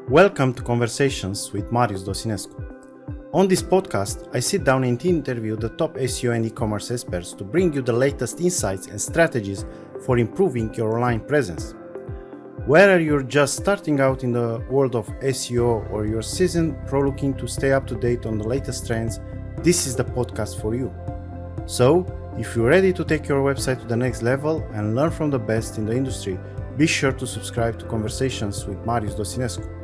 Welcome to Conversations with Marius Dosinescu. On this podcast, I sit down and interview the top SEO and e-commerce experts to bring you the latest insights and strategies for improving your online presence. Whether you're just starting out in the world of SEO or you're seasoned pro looking to stay up to date on the latest trends, this is the podcast for you. So, if you're ready to take your website to the next level and learn from the best in the industry, be sure to subscribe to Conversations with Marius Dosinescu.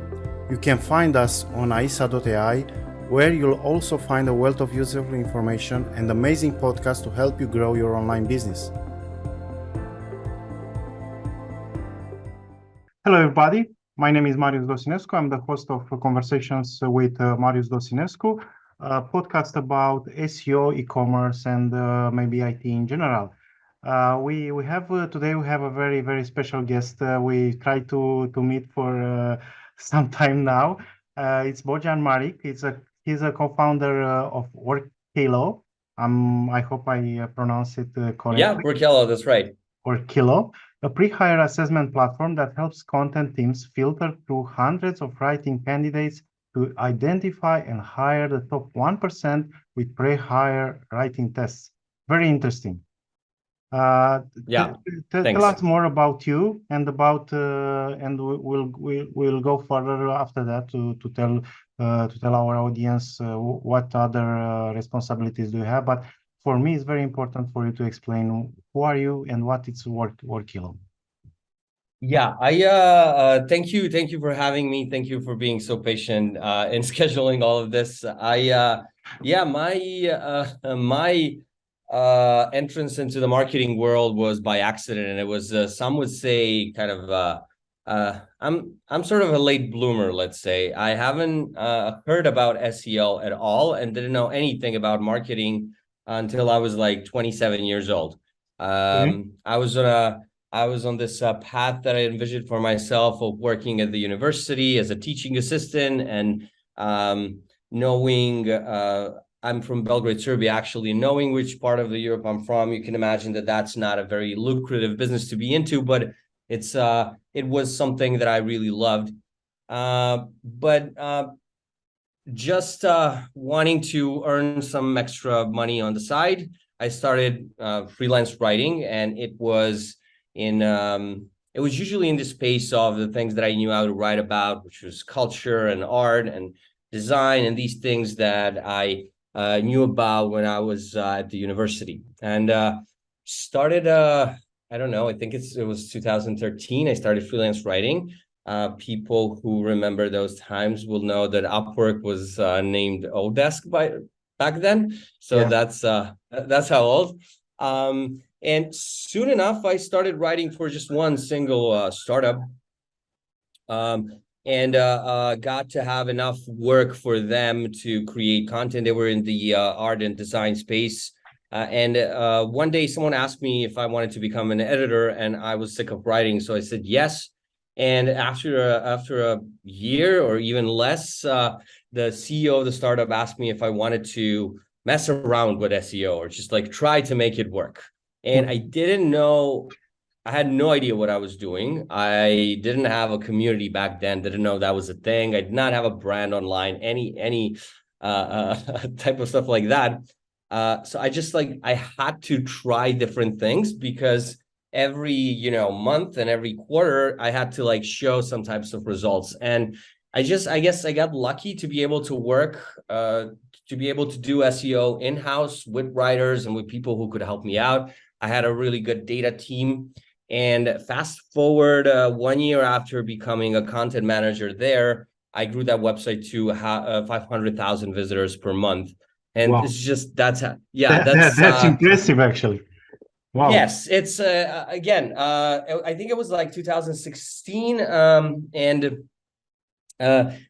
You can find us on aisa.ai, where you'll also find a wealth of useful information and amazing podcasts to help you grow your online business. Hello, everybody. My name is Marius Dosinescu. I'm the host of Conversations with Marius Dosinescu, a podcast about SEO, e-commerce, and maybe IT in general. Today we have a very, very special guest. We tried to meet for some time now. It's Bojan Maric. He's a co-founder of Workello. I hope I pronounce it correctly. Yeah, Workello, that's right. Workello, a pre-hire assessment platform that helps content teams filter through hundreds of writing candidates to identify and hire the top 1% with pre-hire writing tests. Very interesting. Tell us more about you and about and we'll go further after that to tell our audience what other responsibilities do you have. But for me, it's very important for you to explain who are you and what it's Workello. Yeah, I thank you for having me. Thank you for being so patient in scheduling all of this. My entrance into the marketing world was by accident, and it was some would say kind of I'm sort of a late bloomer, let's say. I haven't heard about SEO at all and didn't know anything about marketing until I was like 27 years old. I was on this path that I envisioned for myself of working at the university as a teaching assistant, and knowing I'm from Belgrade, Serbia, actually, knowing which part of the Europe I'm from, you can imagine that that's not a very lucrative business to be into, but it was something that I really loved. Just wanting to earn some extra money on the side, I started freelance writing, and it was usually in the space of the things that I knew how to write about, which was culture and art and design and these things that I knew about when I was at the university. And started, I don't know, I think it was 2013, I started freelance writing. People who remember those times will know that Upwork was named Odesk back then. So yeah. That's how old. And soon enough, I started writing for just one single startup. And got to have enough work for them to create content. They were in the art and design space. And one day someone asked me if I wanted to become an editor, and I was sick of writing. So I said yes. And after a year or even less, the CEO of the startup asked me if I wanted to mess around with SEO or just like try to make it work. And I didn't know. I had no idea what I was doing. I didn't have a community back then, didn't know that was a thing. I did not have a brand online, any type of stuff like that. So I had to try different things, because every month and every quarter I had to show some types of results. And I guess I got lucky to be able to work, to be able to do SEO in-house with writers and with people who could help me out. I had a really good data team. And fast forward 1 year after becoming a content manager there, I grew that website to 500,000 visitors per month. And wow. It's just, that's impressive, actually. Wow. Yes, it's again, I think it was like 2016, and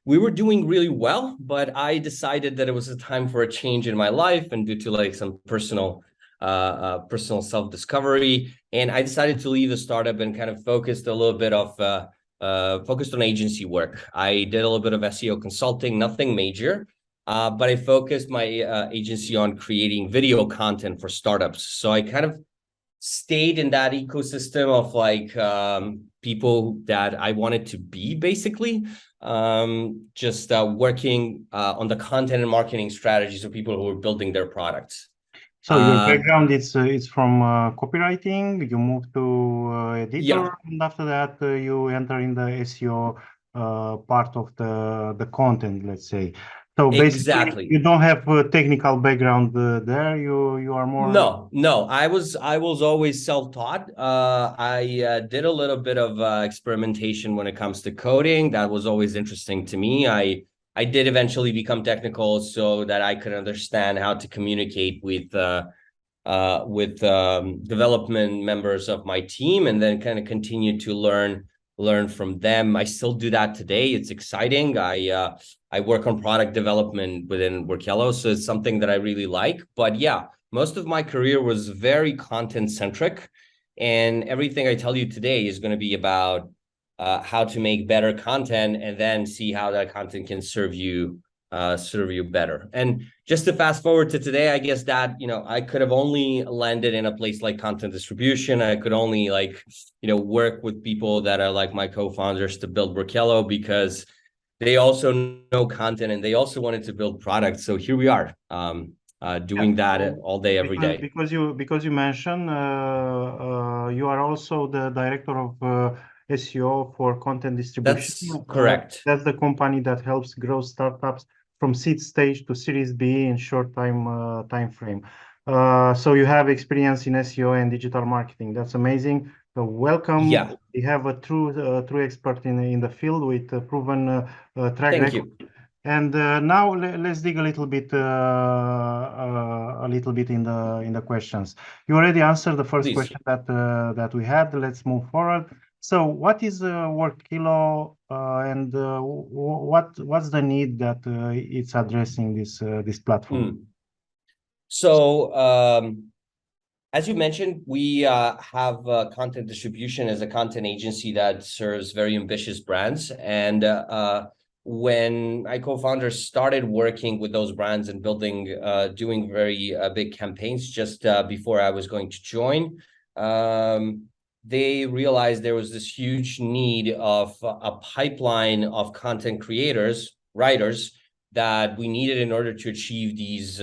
we were doing really well, but I decided that it was a time for a change in my life, and due to some personal self-discovery, and I decided to leave the startup and kind of focused a little bit of focused on agency work. I did a little bit of SEO consulting, nothing major, but I focused my agency on creating video content for startups. So I kind of stayed in that ecosystem of like people that I wanted to be, basically. Just working on the content and marketing strategies of people who are building their products. So your background is from copywriting. You moved to editor, Yeah, and after that you enter in the SEO part of the content, let's say. So basically, exactly. you don't have a technical background there. You are more. No. I was always self-taught. I did a little bit of experimentation when it comes to coding. That was always interesting to me. I did eventually become technical so that I could understand how to communicate with development members of my team, and then kind of continue to learn from them. I still do that today. It's exciting. I work on product development within Workello, so it's something that I really like. But yeah, most of my career was very content centric, and everything I tell you today is going to be about how to make better content, and then see how that content can serve you better. And just to fast forward to today, I guess that, I could have only landed in a place like content distribution. I could only work with people that are like my co-founders to build Workello, because they also know content and they also wanted to build products. So here we are, Yeah. doing that So all day, every day. because you mentioned you are also the director of SEO for content distribution. That's correct. That's the company that helps grow startups from seed stage to Series B in short time frame. So you have experience in SEO and digital marketing. That's amazing. So welcome. Yeah. We have a true expert in the field with a proven track Thank record. you. And now let's dig a little bit in the questions. You already answered the first Please. question that we had. Let's move forward. So, what is Workello, and what's the need that it's addressing this platform? So, as you mentioned, we have content distribution as a content agency that serves very ambitious brands. And when my co-founders started working with those brands and doing very big campaigns just before I was going to join, they realized there was this huge need of a pipeline of content creators, writers, that we needed in order to achieve these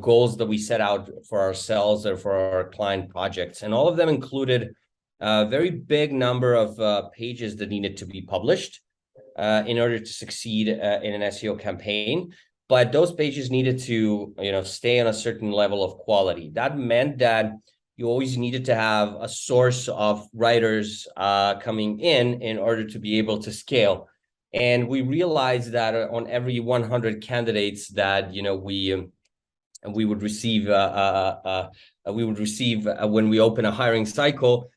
goals that we set out for ourselves or for our client projects. And all of them included a very big number of pages that needed to be published in order to succeed in an SEO campaign. But those pages needed to, stay on a certain level of quality. That meant that you always needed to have a source of writers coming in order to be able to scale. And we realized that on every 100 candidates that, we would receive when we open a hiring cycle,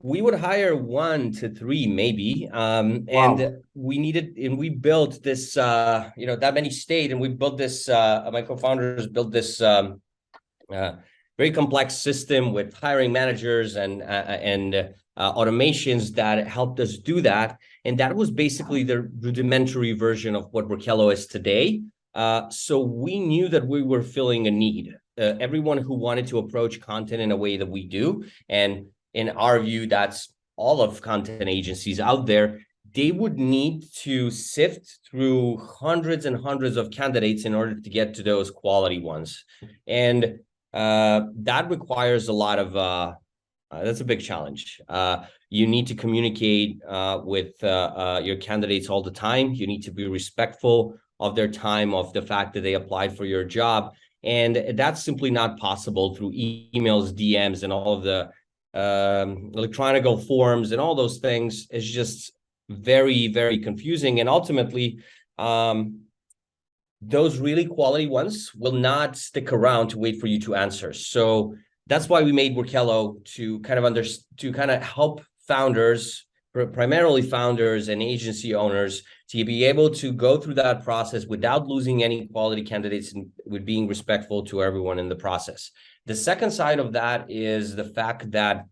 we would hire 1 to 3 maybe. Wow. And we built this, that many stayed, and we built this, my co-founders built this very complex system with hiring managers and automations that helped us do that. And that was basically the rudimentary version of what Workello is today. So we knew that we were filling a need. Everyone who wanted to approach content in a way that we do, and in our view, that's all of content agencies out there, they would need to sift through hundreds and hundreds of candidates in order to get to those quality ones. And that requires a lot of, that's a big challenge. You need to communicate with your candidates all the time. You need to be respectful of their time, of the fact that they applied for your job. And that's simply not possible through emails, DMs, and all of the electronic forms and all those things. Is just very, very confusing. And ultimately, those really quality ones will not stick around to wait for you to answer. So that's why we made Workello, to kind of help founders, primarily founders and agency owners, to be able to go through that process without losing any quality candidates and with being respectful to everyone in the process. The second side of that is the fact that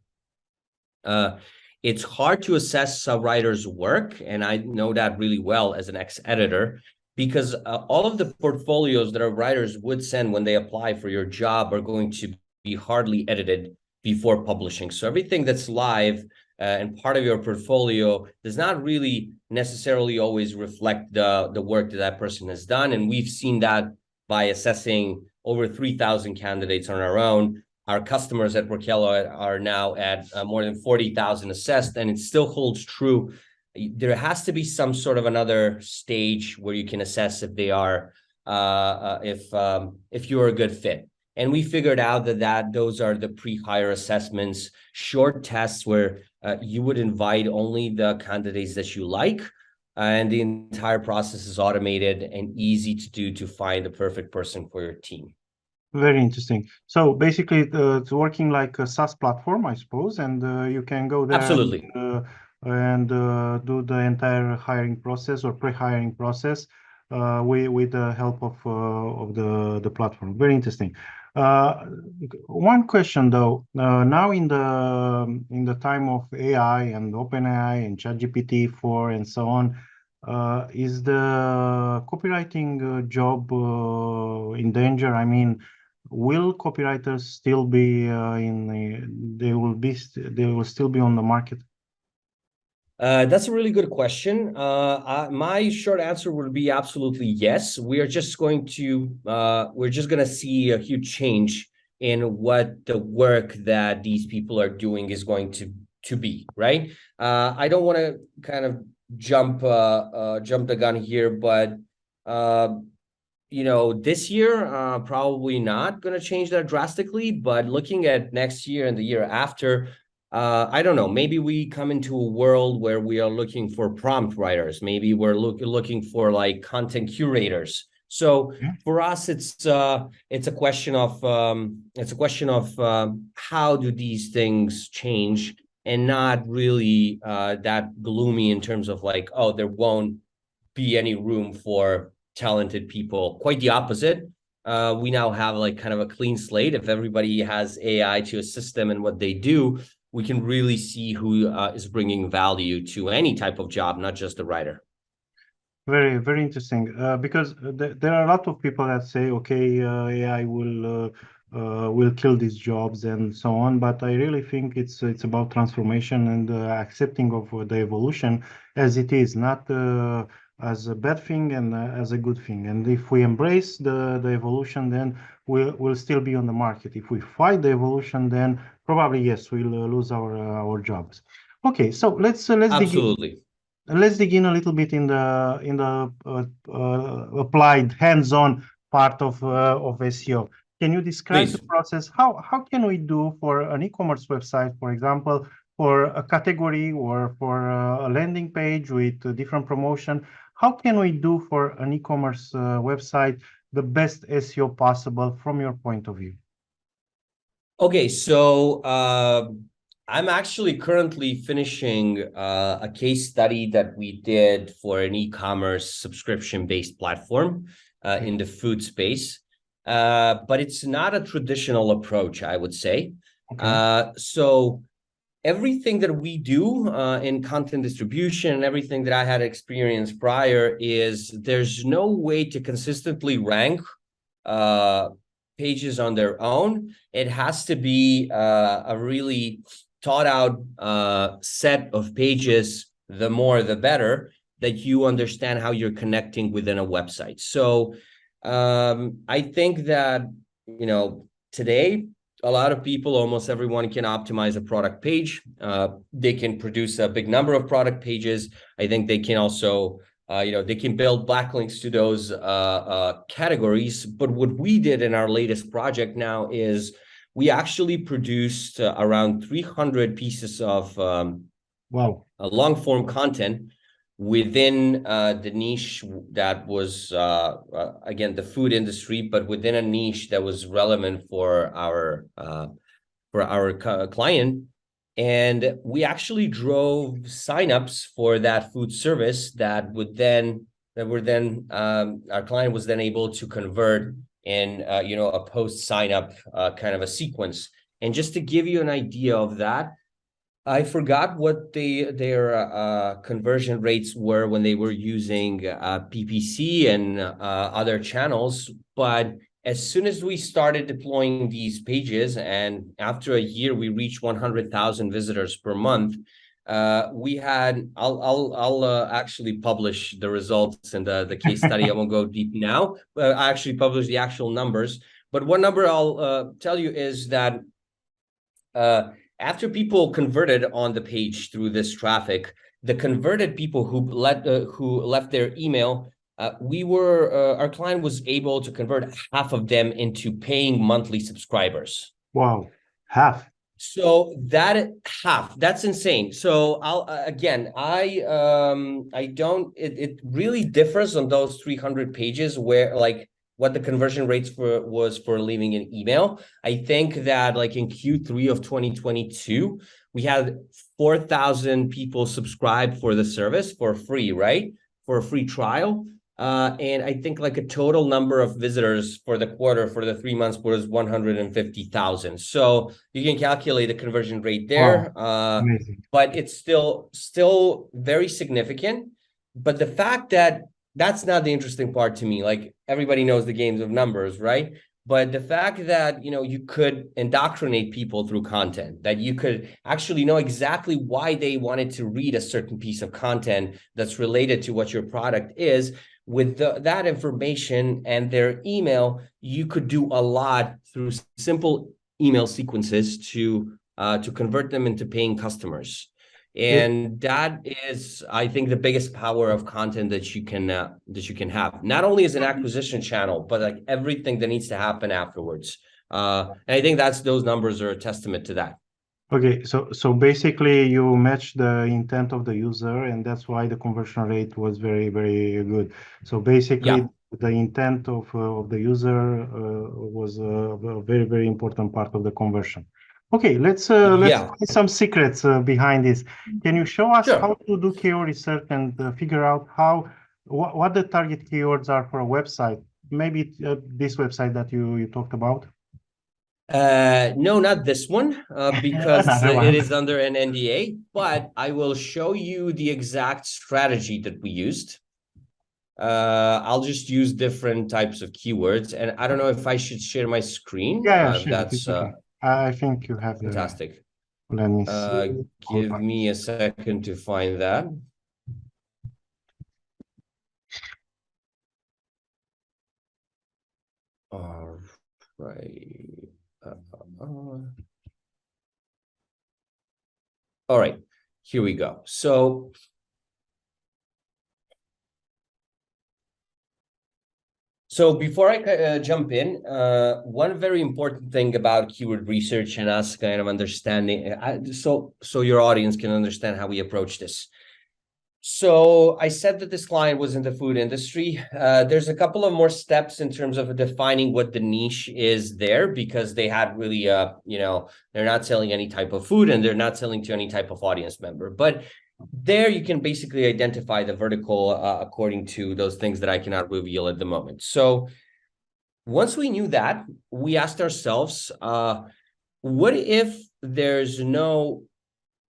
it's hard to assess a writer's work, and I know that really well as an ex-editor, because all of the portfolios that our writers would send when they apply for your job are going to be hardly edited. before publishing. So everything that's live and part of your portfolio does not really necessarily always reflect the work that that person has done. And we've seen that by assessing over 3,000 candidates on our own. Our customers at Workello are now at more than 40,000 assessed, and it still holds true. There has to be some sort of another stage where you can assess if they are, if you're a good fit. And we figured out that those are the pre-hire assessments, short tests where you would invite only the candidates that you like, and the entire process is automated and easy to do to find the perfect person for your team. Very interesting. So basically, it's working like a SaaS platform, I suppose, and you can go there Absolutely. and do the entire hiring process or pre-hiring process with the help of the platform. Very interesting. One question though. Now in the time of AI and OpenAI and ChatGPT 4 and so on, is the copywriting job in danger? I mean, will copywriters still be they will still be on the market? That's a really good question. My short answer would be absolutely yes. We're just going to see a huge change in what the work that these people are doing is going to be, right? I don't want to kind of jump the gun here, but this year probably not going to change that drastically. But looking at next year and the year after, I don't know, maybe we come into a world where we are looking for prompt writers. Maybe we're looking for like content curators. So for us, it's a question of how do these things change, and not really that gloomy in terms of like, oh, there won't be any room for talented people. Quite the opposite. We now have like kind of a clean slate. If everybody has AI to assist them in what they do, we can really see who is bringing value to any type of job, not just the writer. Very, very interesting. Because there are a lot of people that say, okay, AI will kill these jobs and so on. But I really think it's about transformation and accepting of the evolution as it is, not as a bad thing and as a good thing. And if we embrace the evolution, then we'll still be on the market. If we fight the evolution, then probably yes, we'll lose our jobs. Okay, so let's Absolutely. Let's dig in a little bit in the applied hands-on part of SEO. Can you describe Please. the process? How can we do for an e-commerce website, for example, for a category or for a landing page with a different promotion? How can we do for an e-commerce website the best SEO possible from your point of view? Okay, so I'm actually currently finishing a case study that we did for an e-commerce subscription-based platform in the food space. But it's not a traditional approach, I would say. Okay. So everything that we do in content distribution and everything that I had experienced prior is there's no way to consistently rank pages on their own. It has to be a really thought out set of pages, the more the better, that you understand how you're connecting within a website. So I think that, today, a lot of people, almost everyone can optimize a product page. They can produce a big number of product pages. I think they can also they can build backlinks to those categories. But what we did in our latest project now is we actually produced around 300 pieces of long form content within the niche that was, again, the food industry, but within a niche that was relevant for our client. And we actually drove signups for that food service our client was then able to convert in a post sign up kind of a sequence. And just to give you an idea of that, I forgot what their conversion rates were when they were using PPC and other channels, but As soon as we started deploying these pages, and after a year, we reached 100,000 visitors per month. We had, I'll actually publish the results and the case study. I won't go deep now, but I actually published the actual numbers. But one number I'll tell you is that after people converted on the page through this traffic, the converted people who left their email, our client was able to convert half of them into paying monthly subscribers. Wow, half. So that's insane. So it really differs on those 300 pages where like what the conversion rates was for leaving an email. I think that like in Q3 of 2022, we had 4,000 people subscribe for the service for free, right? For a free trial. And I think like a total number of visitors for the quarter, for the 3 months, was 150,000. So you can calculate the conversion rate there. Wow. But it's still very significant. But the fact that that's not the interesting part to me. Like everybody knows the games of numbers, right? But the fact that, you could indoctrinate people through content, that you could actually know exactly why they wanted to read a certain piece of content that's related to what your product is, with that information and their email, you could do a lot through simple email sequences to convert them into paying customers. And that is, I think, the biggest power of content that you can have, not only as an acquisition channel, but like everything that needs to happen afterwards. And I think those numbers are a testament to that. Okay, so basically you match the intent of the user, and that's why the conversion rate was very, very good. So basically, the intent of the user was a very, very important part of the conversion. Okay, let's find some secrets behind this. Can you show us how to do keyword research and figure out what the target keywords are for a website? Maybe this website that you talked about. No, not this one, because it is under an NDA, but I will show you the exact strategy that we used. I'll just use different types of keywords, and I don't know if I should share my screen. Yeah, sure. That's okay. I think you have fantastic. Let me see. Give me a second to find that. All right. All right, here we go. So before I jump in, one very important thing about keyword research and us kind of understanding, so your audience can understand how we approach this. So I said that this client was in the food industry. There's a couple of more steps in terms of defining what the niche is there, because they had really, they're not selling any type of food and they're not selling to any type of audience member. But there you can basically identify the vertical according to those things that I cannot reveal at the moment. So once we knew that, we asked ourselves, what if there's no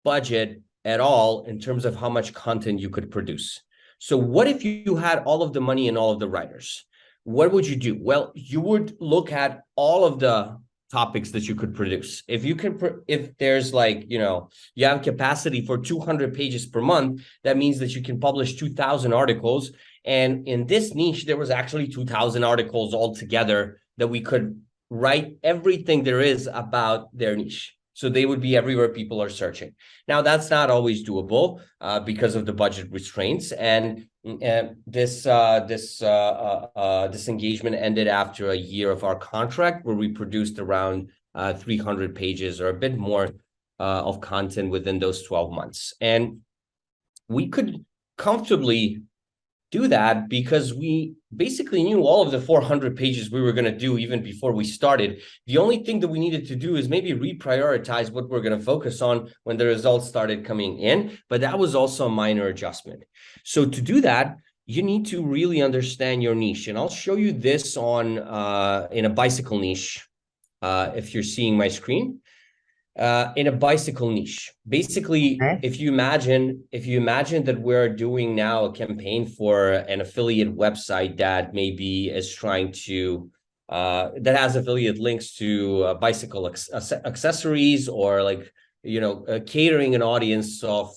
budget at all in terms of how much content you could produce? So what if you had all of the money and all of the writers? What would you do? Well, you would look at all of the topics that you could produce. If there's like, you have capacity for 200 pages per month, that means that you can publish 2,000 articles. And in this niche, there was actually 2,000 articles altogether that we could write everything there is about their niche. So they would be everywhere people are searching. Now, that's not always doable because of the budget restraints. And this engagement ended after a year of our contract, where we produced around 300 pages or a bit more of content within those 12 months. And we could comfortably do that because we basically knew all of the 400 pages we were going to do even before we started. The only thing that we needed to do is maybe reprioritize what we're going to focus on when the results started coming in, but that was also a minor adjustment. So to do that, you need to really understand your niche. And I'll show you this on in a bicycle niche, if you're seeing my screen. In a bicycle niche, basically, if you imagine that we're doing now a campaign for an affiliate website that maybe is trying to that has affiliate links to bicycle accessories, or like, catering an audience of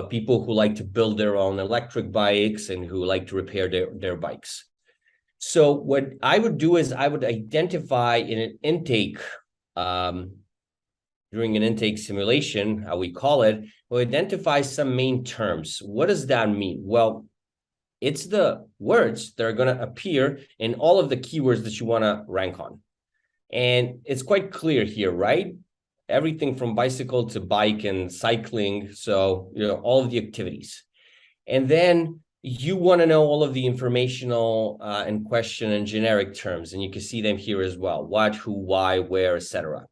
people who like to build their own electric bikes and who like to repair their bikes. So what I would do is I would identify in an intake, during an intake simulation, how we call it, we'll identify some main terms. What does that mean? Well, it's the words that are going to appear in all of the keywords that you want to rank on. And it's quite clear here, right? Everything from bicycle to bike and cycling. So, all of the activities. And then you want to know all of the informational and question and generic terms. And you can see them here as well. What, who, why, where, etc.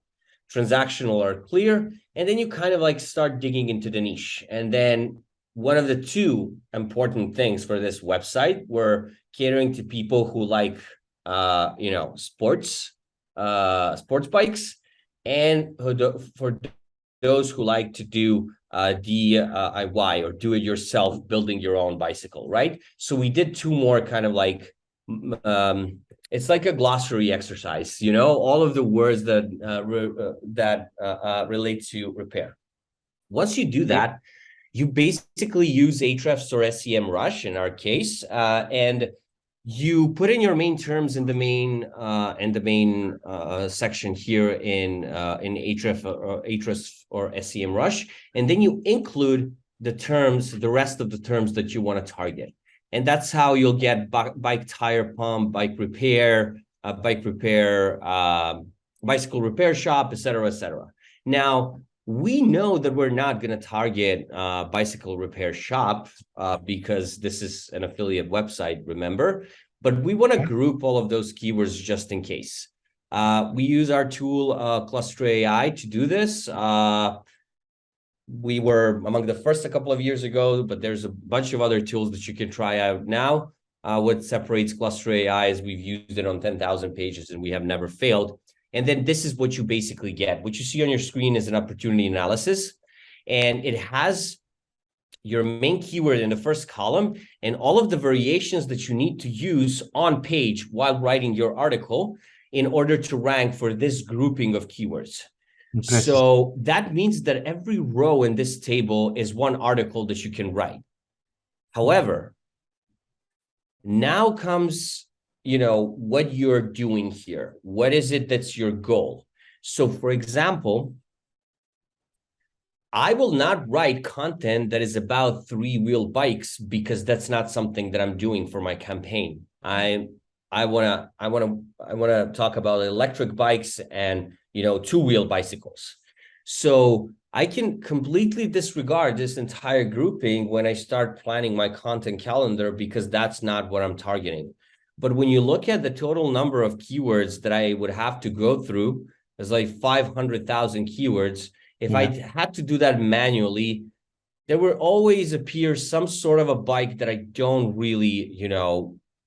Transactional are clear. And then you kind of like start digging into the niche. And then one of the two important things for this website, we're catering to people who like, sports bikes, and for those who like to do DIY or do it yourself, building your own bicycle, right? So we did two more kind of like, it's like a glossary exercise, all of the words that relate to repair. Once you do that, you basically use Ahrefs or SEMrush in our case, and you put in your main terms in the main section here in Ahrefs or SEMrush, and then you include the rest of the terms that you want to target, and that's how you'll get bike tire pump, bike repair, bicycle repair shop, etc., etc. Now, we know that we're not going to target bicycle repair shop because this is an affiliate website, remember, but we want to group all of those keywords just in case. We use our tool Cluster AI to do this. We were among the first a couple of years ago, but there's a bunch of other tools that you can try out now. What separates Cluster AI is we've used it on 10,000 pages and we have never failed. And then this is what you basically get. What you see on your screen is an opportunity analysis, and it has your main keyword in the first column and all of the variations that you need to use on page while writing your article in order to rank for this grouping of keywords. So that means that every row in this table is one article that you can write. However, now comes what you're doing here. What is it that's your goal? So for example, I will not write content that is about three-wheel bikes because that's not something that I'm doing for my campaign. I want to talk about electric bikes and two-wheel bicycles. So I can completely disregard this entire grouping when I start planning my content calendar because that's not what I'm targeting. But when you look at the total number of keywords that I would have to go through, there's like 500,000 keywords. If I had to do that manually, there will always appear some sort of a bike that I don't really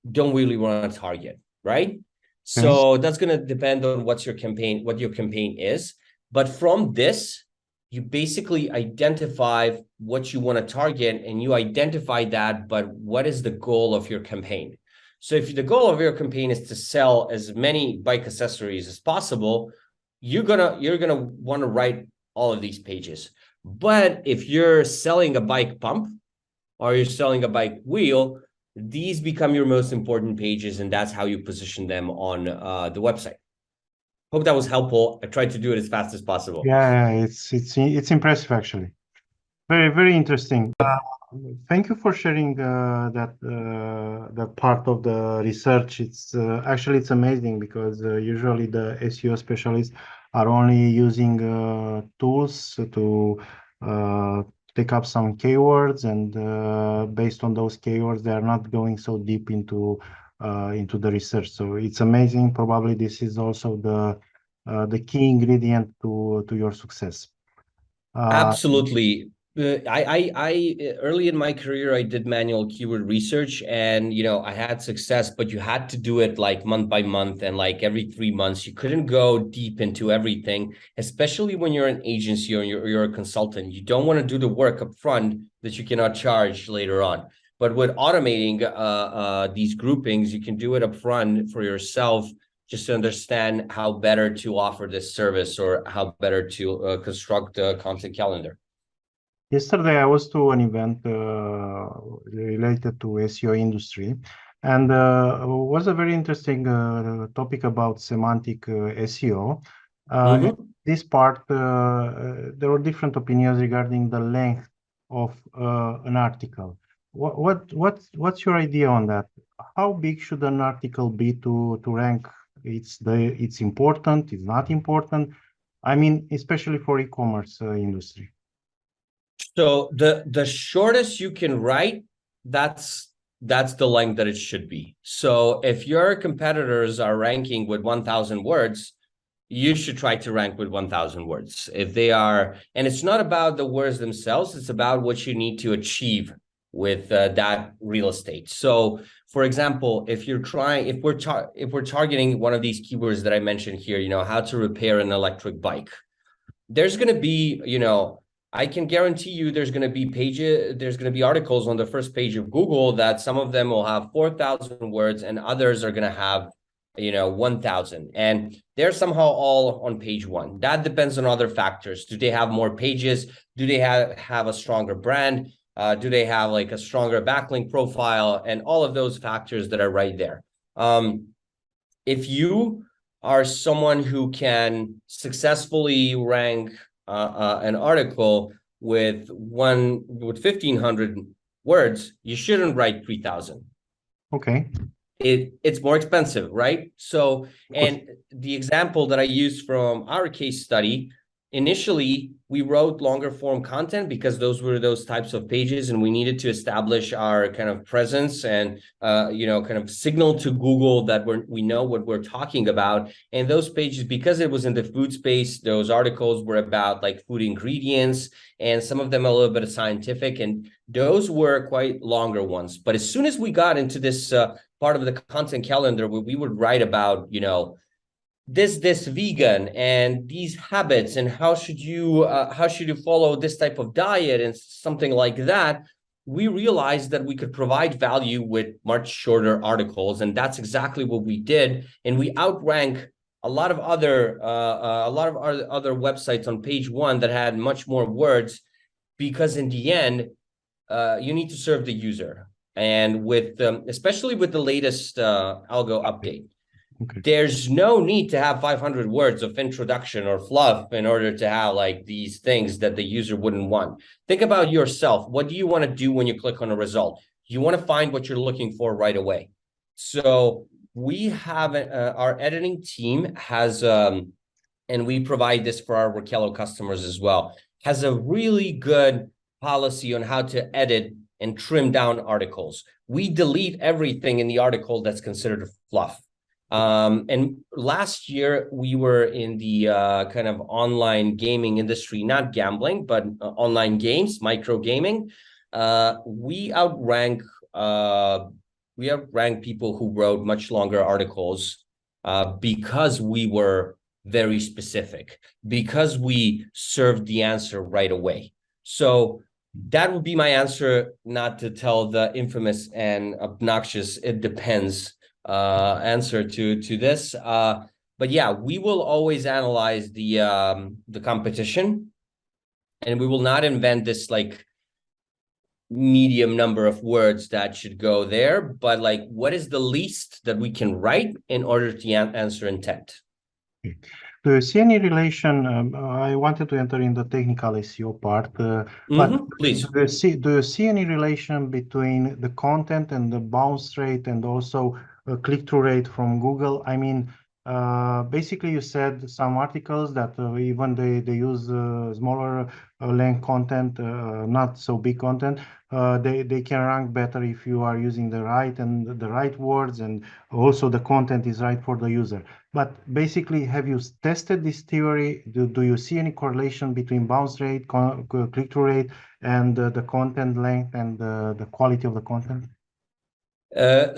want to target, right? So that's going to depend on what your campaign is. But from this, you basically identify what you want to target and you identify that, but what is the goal of your campaign? So if the goal of your campaign is to sell as many bike accessories as possible, you're gonna want to write all of these pages. But if you're selling a bike pump or you're selling a bike wheel, these become your most important pages, and that's how you position them on the website. Hope that was helpful. I tried to do it as fast as possible. Yeah, it's impressive actually. Very, very interesting. Thank you for sharing that part of the research. It's actually it's amazing because usually the SEO specialists are only using tools to take up some keywords, and based on those keywords, they are not going so deep into the research. So it's amazing. Probably this is also the key ingredient to your success. Absolutely. I early in my career, I did manual keyword research, and I had success, but you had to do it like month by month and like every 3 months. You couldn't go deep into everything, especially when you're an agency or you're a consultant. You don't want to do the work up front that you cannot charge later on. But with automating these groupings, you can do it upfront for yourself, just to understand how better to offer this service or how better to construct a content calendar. Yesterday, I was to an event related to SEO industry, and was a very interesting topic about semantic SEO. This part, there were different opinions regarding the length of an article. What's your idea on that? How big should an article be to rank? It's important. It's not important. I mean, especially for e-commerce industry. So the shortest you can write, that's the length that it should be. So if your competitors are ranking with 1,000 words, you should try to rank with 1,000 words. If they are, and it's not about the words themselves, it's about what you need to achieve with that real estate. So for example, if we're targeting one of these keywords that I mentioned here, how to repair an electric bike, there's going to be, I can guarantee you there's going to be articles on the first page of Google that some of them will have 4,000 words and others are going to have, 1,000. And they're somehow all on page one. That depends on other factors. Do they have more pages? Do they have a stronger brand? Do they have like a stronger backlink profile? And all of those factors that are right there. If you are someone who can successfully rank an article with 1,500 words, you shouldn't write 3,000. Okay. It's more expensive, right? So, and the example that I used from our case study, initially we wrote longer form content because those were those types of pages, and we needed to establish our kind of presence and kind of signal to Google that we know what we're talking about. And those pages, because it was in the food space, those articles were about like food ingredients, and some of them a little bit of scientific, and those were quite longer ones. But as soon as we got into this part of the content calendar where we would write about, this vegan and these habits and how should you follow this type of diet and something like that, we realized that we could provide value with much shorter articles, and that's exactly what we did. And we outrank a lot of other websites on page one that had much more words, because in the end, you need to serve the user. And with especially with the latest algo update, there's no need to have 500 words of introduction or fluff in order to have like these things that the user wouldn't want. Think about yourself. What do you want to do when you click on a result? You want to find what you're looking for right away. So we have our editing team has, and we provide this for our Workello customers as well, has a really good policy on how to edit and trim down articles. We delete everything in the article that's considered fluff. And last year we were in the kind of online gaming industry, not gambling, but online games, micro gaming. We outrank people who wrote much longer articles because we were very specific, because we served the answer right away. So that would be my answer, not to tell the infamous and obnoxious "it depends" answer to this. But yeah, we will always analyze the competition, and we will not invent this like medium number of words that should go there, but like what is the least that we can write in order to answer intent. Do you see any relation? I wanted to enter in the technical SEO part, but please. Do you see any relation between the content and the bounce rate and also click-through rate from Google? I mean, basically, you said some articles that even they use smaller length content, not so big content. They can rank better if you are using the right words, and also the content is right for the user. But basically, have you tested this theory? Do you see any correlation between bounce rate, click-through rate, and the content length and the quality of the content?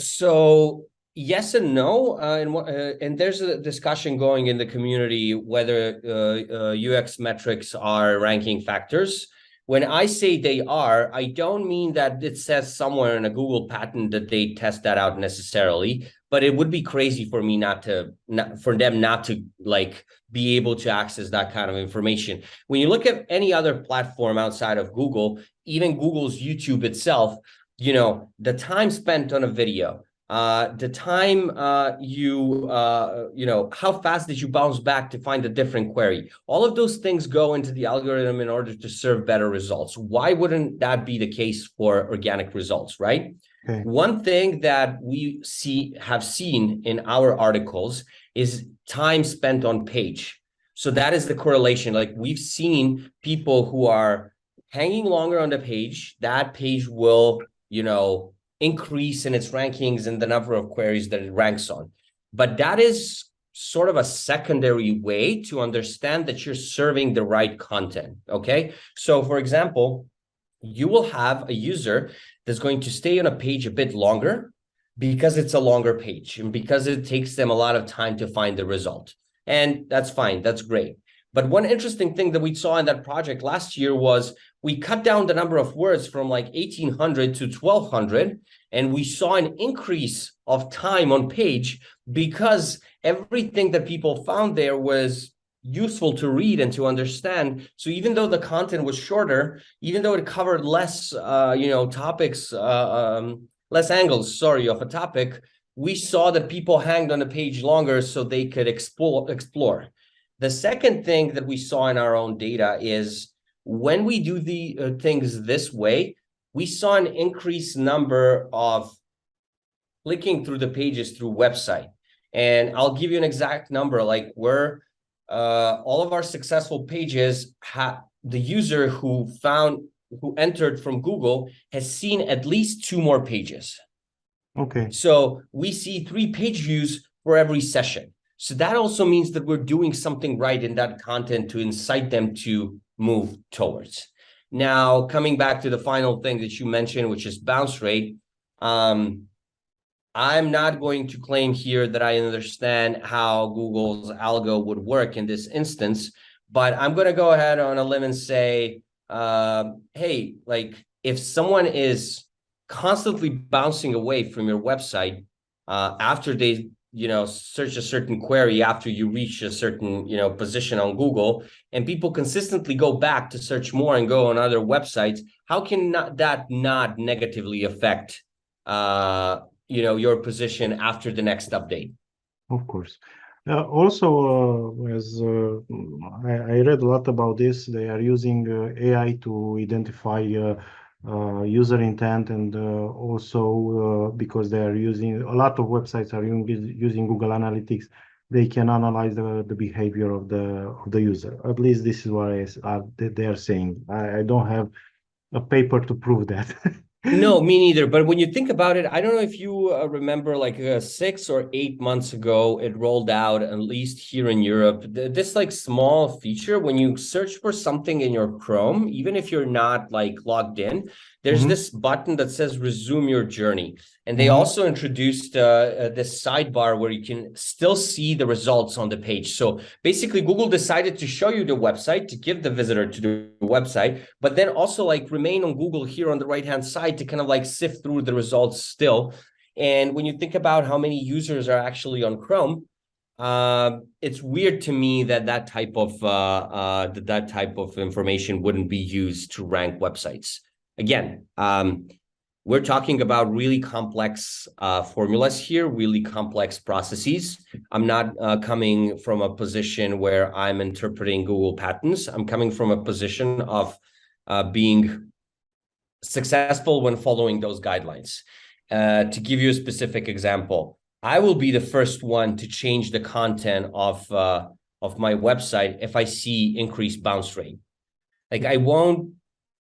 So yes and no, and there's a discussion going in the community whether UX metrics are ranking factors. When I say they are, I don't mean that it says somewhere in a Google patent that they test that out necessarily, but it would be crazy for me for them not to like be able to access that kind of information. When you look at any other platform outside of Google, even Google's YouTube itself, the time spent on a video, the time how fast did you bounce back to find a different query? All of those things go into the algorithm in order to serve better results. Why wouldn't that be the case for organic results, right? Okay. One thing that we have seen in our articles is time spent on page. So that is the correlation. Like we've seen people who are hanging longer on the page, that page will, increase in its rankings and the number of queries that it ranks on. But that is sort of a secondary way to understand that you're serving the right content, okay? So for example, you will have a user that's going to stay on a page a bit longer because it's a longer page and because it takes them a lot of time to find the result. And that's fine, that's great. But one interesting thing that we saw in that project last year was we cut down the number of words from like 1,800 to 1,200, and we saw an increase of time on page because everything that people found there was useful to read and to understand. So even though the content was shorter, even though it covered less, topics, less angles, of a topic, we saw that people hanged on the page longer so they could explore. The second thing that we saw in our own data is when we do the things this way, we saw an increased number of clicking through the pages through website. And I'll give you an exact number, like where all of our successful pages, the user who entered from Google has seen at least 2 more pages. Okay. So we see 3 page views for every session. So that also means that we're doing something right in that content to incite them to move towards. Now, coming back to the final thing that you mentioned, which is bounce rate, I'm not going to claim here that I understand how Google's algo would work in this instance, but I'm going to go ahead on a limb and say, hey, like if someone is constantly bouncing away from your website after they search a certain query, after you reach a certain position on Google, and people consistently go back to search more and go on other websites, how can that not negatively affect your position after the next update? Of course. As I read a lot about this, they are using AI to identify user intent, and also because they are using a lot of websites are using Google Analytics, they can analyze the behavior of the user. At least this is what they are saying. I don't have a paper to prove that. No, me neither. But when you think about it, I don't know if you remember like 6 or 8 months ago, it rolled out, at least here in Europe, this like small feature when you search for something in your Chrome, even if you're not like logged in, there's this button that says resume your journey. And they also introduced this sidebar where you can still see the results on the page. So basically Google decided to show you the website, to give the visitor to the website, but then also like remain on Google here on the right-hand side to kind of like sift through the results still. And when you think about how many users are actually on Chrome, it's weird to me that that type of information wouldn't be used to rank websites. Again, we're talking about really complex formulas here, really complex processes. I'm not coming from a position where I'm interpreting Google patents. I'm coming from a position of being successful when following those guidelines. To give you a specific example, I will be the first one to change the content of my website if I see increased bounce rate. Like I will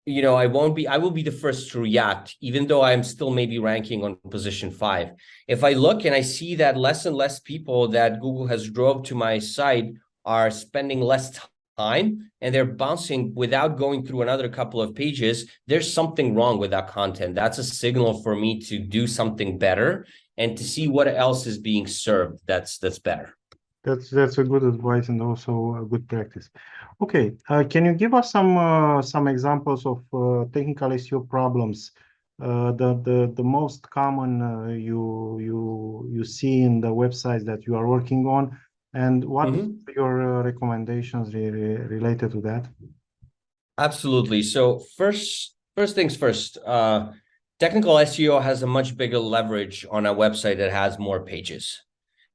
be the first to react, even though I'm still maybe ranking on position 5. If I look and I see that less and less people that Google has drove to my site are spending less time and they're bouncing without going through another couple of pages, there's something wrong with that content. That's a signal for me to do something better and to see what else is being served that's better. That's a good advice and also a good practice. Okay, can you give us some examples of technical SEO problems, the most common you see in the websites that you are working on, and what are your recommendations related to that? Absolutely. So first things first, technical SEO has a much bigger leverage on a website that has more pages.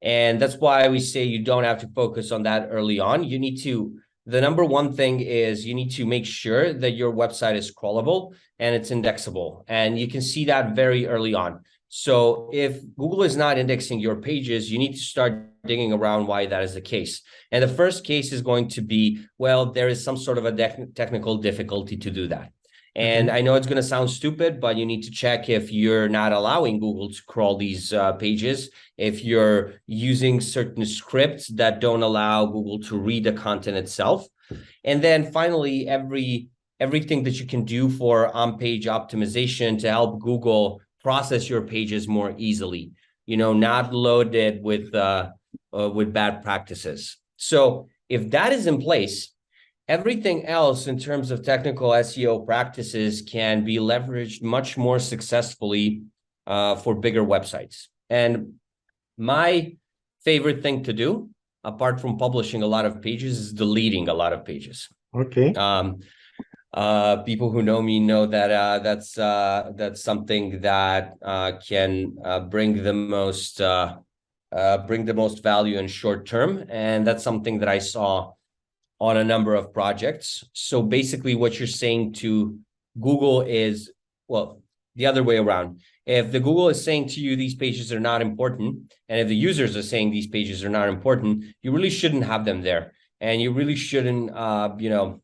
And that's why we say you don't have to focus on that early on. The number one thing is you need to make sure that your website is crawlable and it's indexable. And you can see that very early on. So if Google is not indexing your pages, you need to start digging around why that is the case. And the first case is going to be, well, there is some sort of a technical difficulty to do that. And I know it's going to sound stupid, but you need to check if you're not allowing Google to crawl these pages, if you're using certain scripts that don't allow Google to read the content itself. And then finally, everything that you can do for on-page optimization to help Google process your pages more easily, not loaded with bad practices. So if that is in place, everything else in terms of technical SEO practices can be leveraged much more successfully for bigger websites. And my favorite thing to do, apart from publishing a lot of pages, is deleting a lot of pages. Okay. People who know me know that that's something that can bring the most value in short term, and that's something that I saw on a number of projects. So basically what you're saying to Google is, well, the other way around. If the Google is saying to you, these pages are not important, and if the users are saying these pages are not important, you really shouldn't have them there. And you really shouldn't, you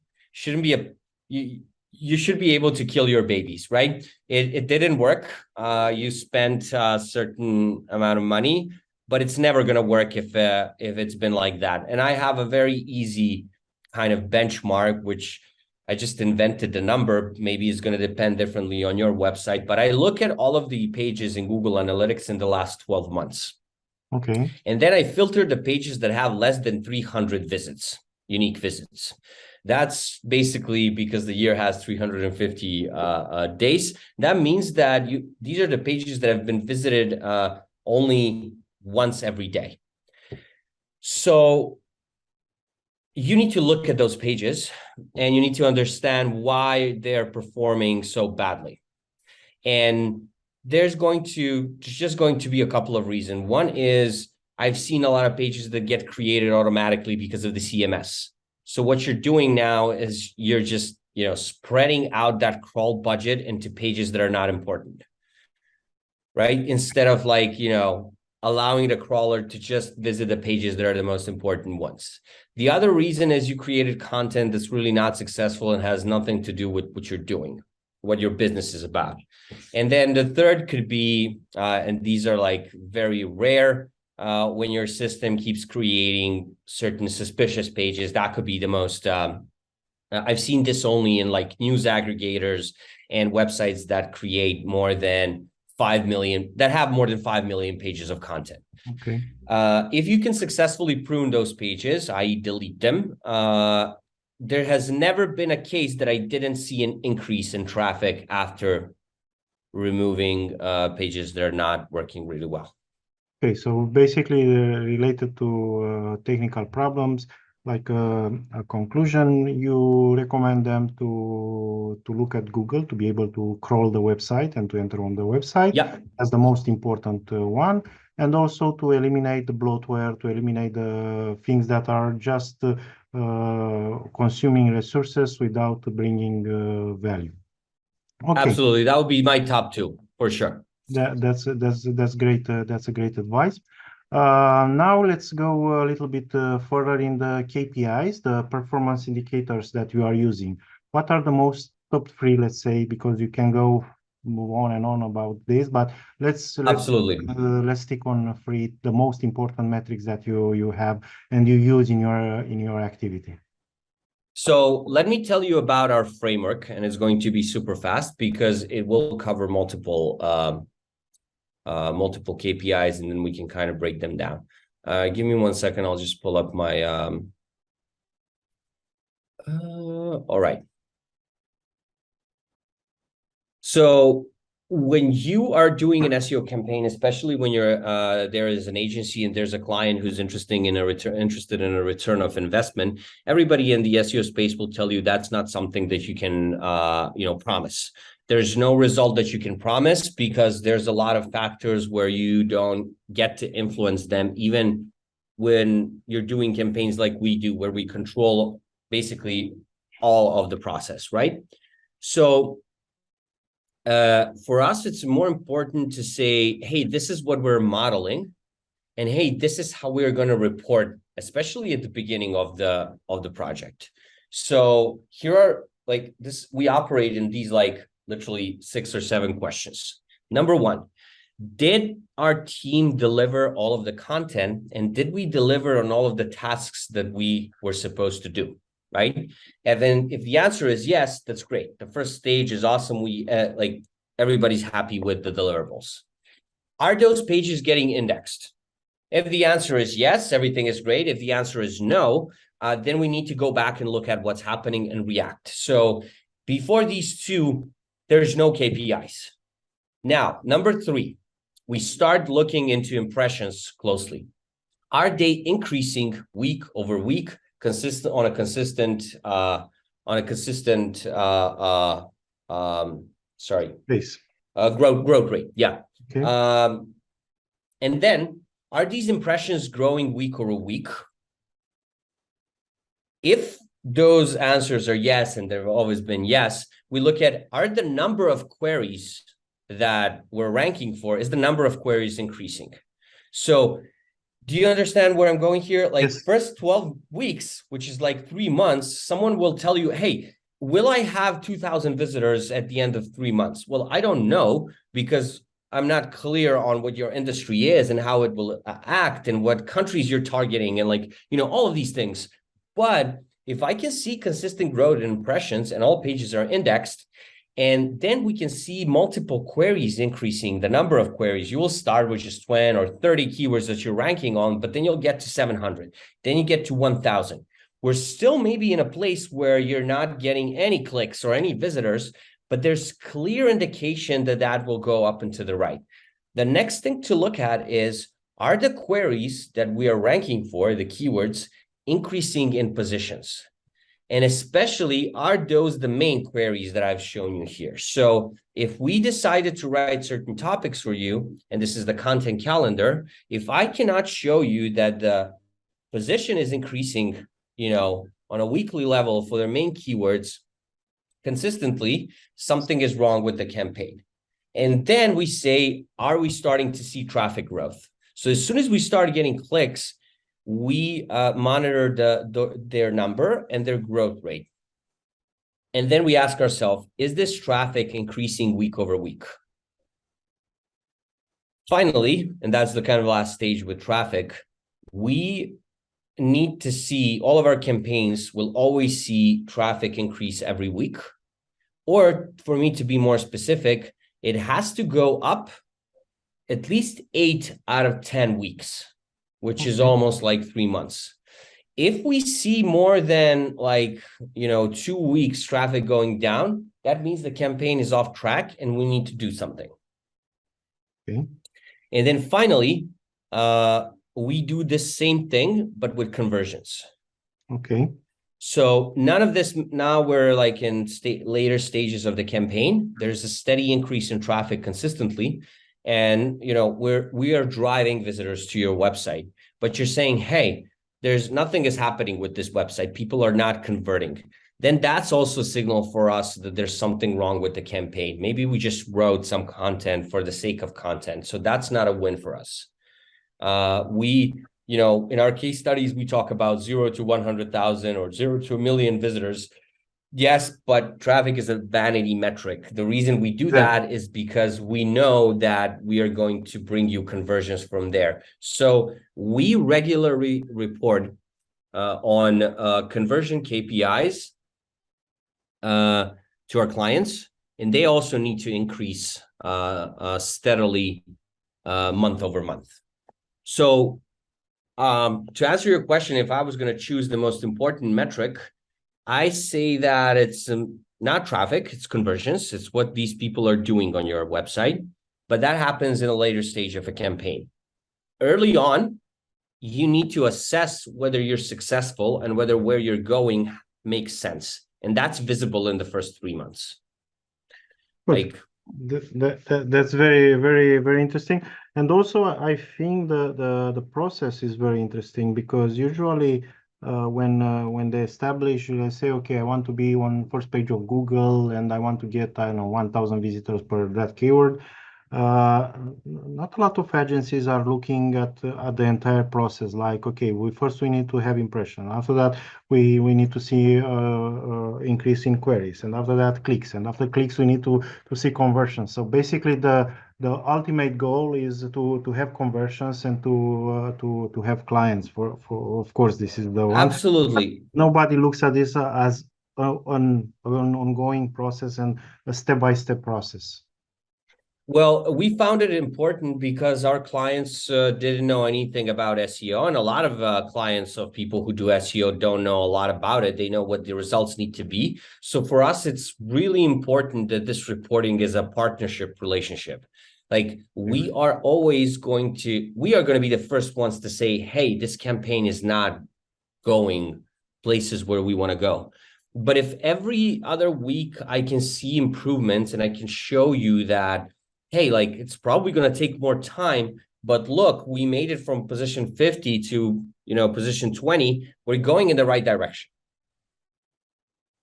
should be able to kill your babies, right? It didn't work. You spent a certain amount of money, but it's never going to work if it's been like that. And I have a very easy kind of benchmark, which I just invented the number. Maybe it's going to depend differently on your website, but I look at all of the pages in Google Analytics in the last 12 months. Okay. And then I filter the pages that have less than 300 visits, unique visits. That's basically because the year has 350 days. That means that these are the pages that have been visited only once every day. So you need to look at those pages and you need to understand why they're performing so badly. And there's just going to be a couple of reasons. One is I've seen a lot of pages that get created automatically because of the CMS. So what you're doing now is you're just, spreading out that crawl budget into pages that are not important, right? Instead of allowing the crawler to just visit the pages that are the most important ones. The other reason is you created content that's really not successful and has nothing to do with what you're doing, what your business is about. And then the third could be, and these are very rare, when your system keeps creating certain suspicious pages. That could be the most, I've seen this only in news aggregators and websites that create more than 5 million, that have more than 5 million pages of content. Okay. If you can successfully prune those pages, i.e. delete them, there has never been a case that I didn't see an increase in traffic after removing pages that are not working really well. Okay, so basically related to technical problems, like a conclusion, you recommend them to look at Google to be able to crawl the website and to enter on the website. Yeah, as the most important one, and also to eliminate the bloatware, to eliminate the things that are just consuming resources without bringing value. Okay. Absolutely. That would be my top two for sure. That's great. That's a great advice. Now let's go a little bit further in the KPIs, the performance indicators that you are using. What are the most top three, let's say, because you can move on and on about this, but let's stick on three, the most important metrics that you have and you use in your activity. So let me tell you about our framework, and it's going to be super fast because it will cover multiple KPIs, and then we can kind of break them down. Give me 1 second. I'll just pull up my, all right. So when you are doing an SEO campaign, especially when you're there is an agency and there's a client who's interested in a return of investment, everybody in the SEO space will tell you that's not something that you can promise. There's no result that you can promise because there's a lot of factors where you don't get to influence them, even when you're doing campaigns like we do, where we control basically all of the process, right? So for us, it's more important to say, hey, this is what we're modeling, and hey, this is how we're going to report, especially at the beginning of the project. So here are like this, we operate in these like literally 6 or 7 questions. Number 1, did our team deliver all of the content, and did we deliver on all of the tasks that we were supposed to do? Right? And then if the answer is yes, that's great. The first stage is awesome. We like everybody's happy with the deliverables. Are those pages getting indexed? If the answer is yes, everything is great. If the answer is no, then we need to go back and look at what's happening and react. So before these 2, there's no KPIs. Now, number 3, we start looking into impressions closely. Are they increasing week over week? Consistent growth rate. Yeah. Okay. And then are these impressions growing week over week? If those answers are yes, and they've always been yes, we look at, are the number of queries that we're ranking for, is the number of queries increasing? So do you understand where I'm going here? Like yes. First 12 weeks, which is like 3 months, someone will tell you, hey, will I have 2,000 visitors at the end of 3 months? Well, I don't know, because I'm not clear on what your industry is and how it will act and what countries you're targeting and like, all of these things. But if I can see consistent growth in impressions and all pages are indexed, and then we can see multiple queries increasing, the number of queries. You will start with just 20 or 30 keywords that you're ranking on, but then you'll get to 700. Then you get to 1,000. We're still maybe in a place where you're not getting any clicks or any visitors, but there's clear indication that that will go up and to the right. The next thing to look at is, are the queries that we are ranking for, the keywords, increasing in positions? And especially, are those the main queries that I've shown you here? So if we decided to write certain topics for you, and this is the content calendar, if I cannot show you that the position is increasing, on a weekly level for their main keywords consistently, something is wrong with the campaign. And then we say, are we starting to see traffic growth? So as soon as we start getting clicks, we monitor their number and their growth rate. And then we ask ourselves, is this traffic increasing week over week? Finally, and that's the kind of last stage with traffic, we need to see, all of our campaigns will always see traffic increase every week. Or for me to be more specific, it has to go up at least 8 out of 10 weeks. Which is almost like 3 months. If we see more than 2 weeks traffic going down, that means the campaign is off track and we need to do something. Okay. And then finally, we do the same thing, but with conversions. Okay. So none of this, now we're like in later stages of the campaign. There's a steady increase in traffic consistently. And, we are driving visitors to your website, but you're saying, hey, there's nothing is happening with this website. People are not converting. Then that's also a signal for us that there's something wrong with the campaign. Maybe we just wrote some content for the sake of content. So that's not a win for us. In our case studies, we talk about 0 to 100,000 or 0 to 1 million visitors. Yes, but traffic is a vanity metric. The reason we do that is because we know that we are going to bring you conversions from there. So we regularly report on conversion KPIs to our clients, and they also need to increase steadily month over month. So To answer your question, if I was going to choose the most important metric, I say that it's not traffic, it's conversions. It's what these people are doing on your website, but that happens in a later stage of a campaign. Early on, you need to assess whether you're successful and whether where you're going makes sense. And that's visible in the first 3 months. Good. That's very, very, very interesting. And also, I think the process is very interesting, because usually when they establish, they say, okay, I want to be on first page of Google and I want to get, I don't know, 1,000 visitors per that keyword. Not a lot of agencies are looking at the entire process. Like, okay, we need to have impression. After that, we need to see increase in queries, and after that, clicks, and after clicks, we need to see conversions. So basically, the ultimate goal is to have conversions and to have clients. For of course, this is the one. Absolutely. Nobody looks at this as an ongoing process and a step-by-step process. Well, we found it important because our clients didn't know anything about SEO, and a lot of clients of people who do SEO don't know a lot about it. They know what the results need to be. So for us, it's really important that this reporting is a partnership relationship. Like we are going to be the first ones to say, hey, this campaign is not going places where we want to go. But if every other week I can see improvements and I can show you that, hey, like it's probably going to take more time, but look, we made it from position 50 to, position 20. We're going in the right direction.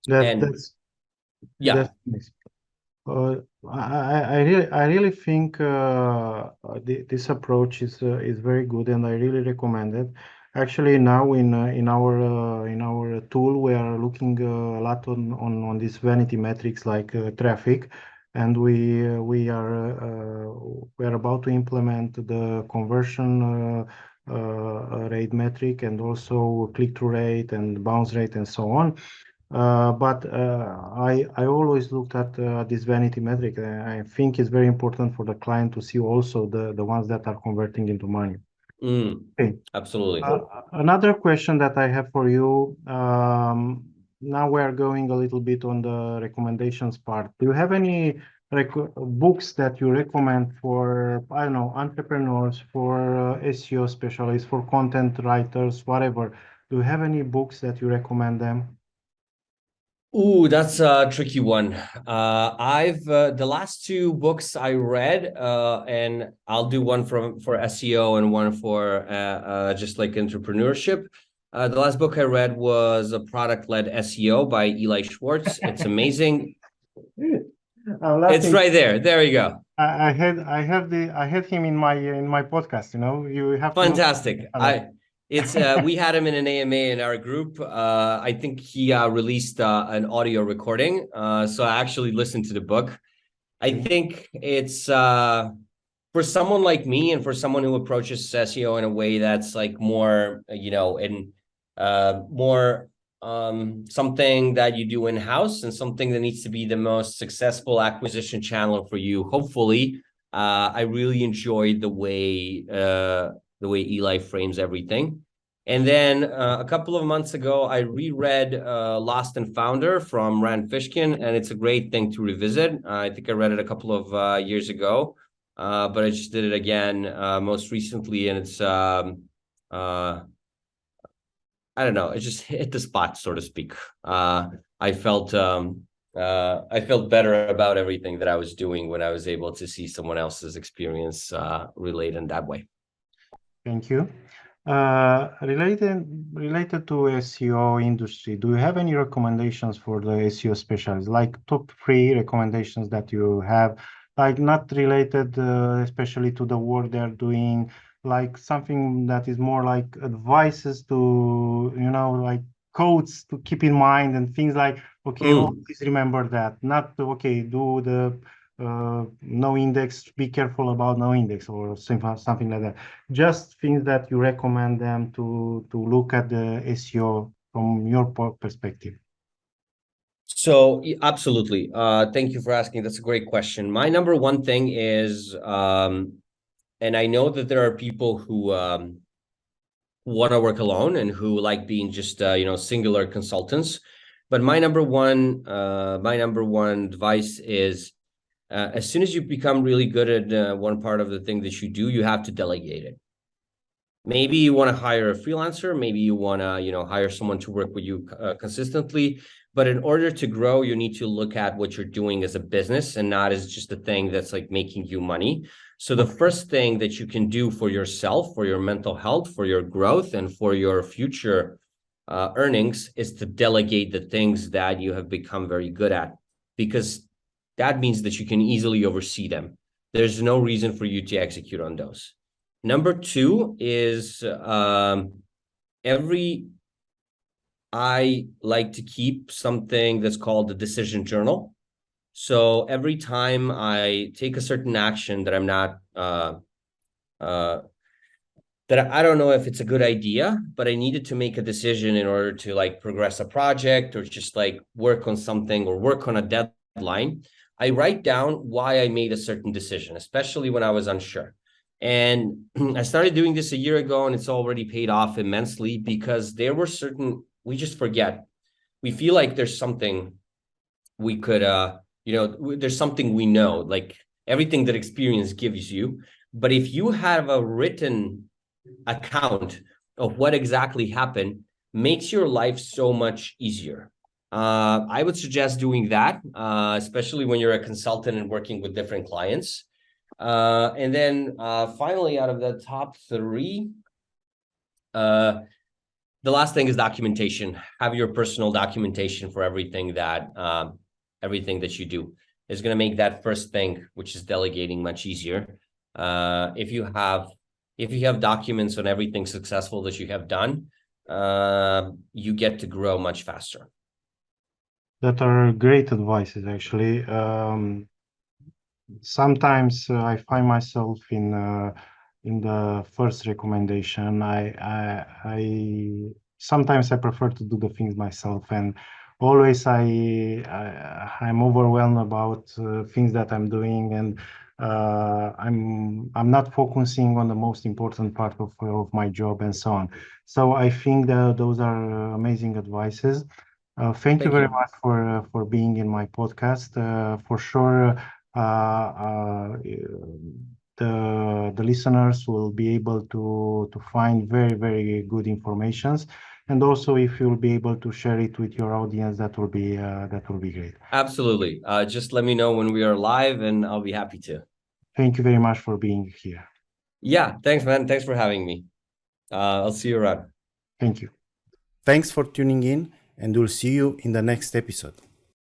That's nice. I really think this approach is very good, and I really recommend it. Actually, now in our tool, we are looking a lot on these vanity metrics like traffic, and we are about to implement the conversion rate metric, and also click-through rate and bounce rate and so on. But I always looked at this vanity metric. I think it's very important for the client to see also the ones that are converting into money. Okay. Absolutely. Another question that I have for you. Now we are going a little bit on the recommendations part. Do you have any books that you recommend for, I don't know, entrepreneurs, for SEO specialists, for content writers, whatever? Do you have any books that you recommend them? Ooh, that's a tricky one. I've the last 2 books I read, and I'll do one for SEO and one for just like entrepreneurship. The last book I read was a Product-Led SEO by Eli Schwartz. It's amazing. It's right there. There you go. I had him in my podcast. You have fantastic. We had him in an AMA in our group. I think he released an audio recording. So I actually listened to the book. I think it's for someone like me and for someone who approaches SEO in a way that's like more, more something that you do in-house and something that needs to be the most successful acquisition channel for you. Hopefully, I really enjoyed the way Eli frames everything. And then a couple of months ago, I reread Lost and Founder from Rand Fishkin, and it's a great thing to revisit. I think I read it a couple of years ago, but I just did it again most recently, and it's I don't know, it just hit the spot, so to speak. I felt better about everything that I was doing when I was able to see someone else's experience relate in that way. Thank you. Related to SEO industry, do you have any recommendations for the SEO specialists, like top 3 recommendations that you have, like not related especially to the work they're doing, like something that is more like advices to, like codes to keep in mind and things like, okay, please remember that, not okay, do the no index, be careful about no index or something like that. Just things that you recommend them to look at the SEO from your perspective. So absolutely. Thank you for asking. That's a great question. My number one thing is, and I know that there are people who want to work alone and who like being just singular consultants. But my number one advice is, as soon as you become really good at one part of the thing that you do, you have to delegate it. Maybe you want to hire a freelancer, maybe you want to hire someone to work with you consistently. But in order to grow, you need to look at what you're doing as a business and not as just a thing that's like making you money. So the first thing that you can do for yourself, for your mental health, for your growth, and for your future earnings is to delegate the things that you have become very good at, because that means that you can easily oversee them. There's no reason for you to execute on those. Number two is I like to keep something that's called the decision journal. So every time I take a certain action that I'm not, that I don't know if it's a good idea, but I needed to make a decision in order to like progress a project or just like work on something or work on a deadline, I write down why I made a certain decision, especially when I was unsure. And I started doing this a year ago, and it's already paid off immensely, because there were we just forget. We feel like there's something we could, there's something we know, like everything that experience gives you. But if you have a written account of what exactly happened, makes your life so much easier. I would suggest doing that, especially when you're a consultant and working with different clients. And then finally, out of the top three, the last thing is documentation. Have your personal documentation for everything that you do. Is going to make that first thing, which is delegating, much easier. If you have documents on everything successful that you have done, you get to grow much faster. That are great advices, actually. Sometimes I find myself in the first recommendation. I sometimes I prefer to do the things myself, and always I'm overwhelmed about things that I'm doing, and I'm not focusing on the most important part of my job and so on. So I think that those are amazing advices. Thank you very much for being in my podcast. For sure, the listeners will be able to find very, very good informations. And also, if you'll be able to share it with your audience, that will be great. Absolutely. Just let me know when we are live, and I'll be happy to. Thank you very much for being here. Yeah, thanks, man. Thanks for having me. I'll see you around. Thank you. Thanks for tuning in, and we'll see you in the next episode.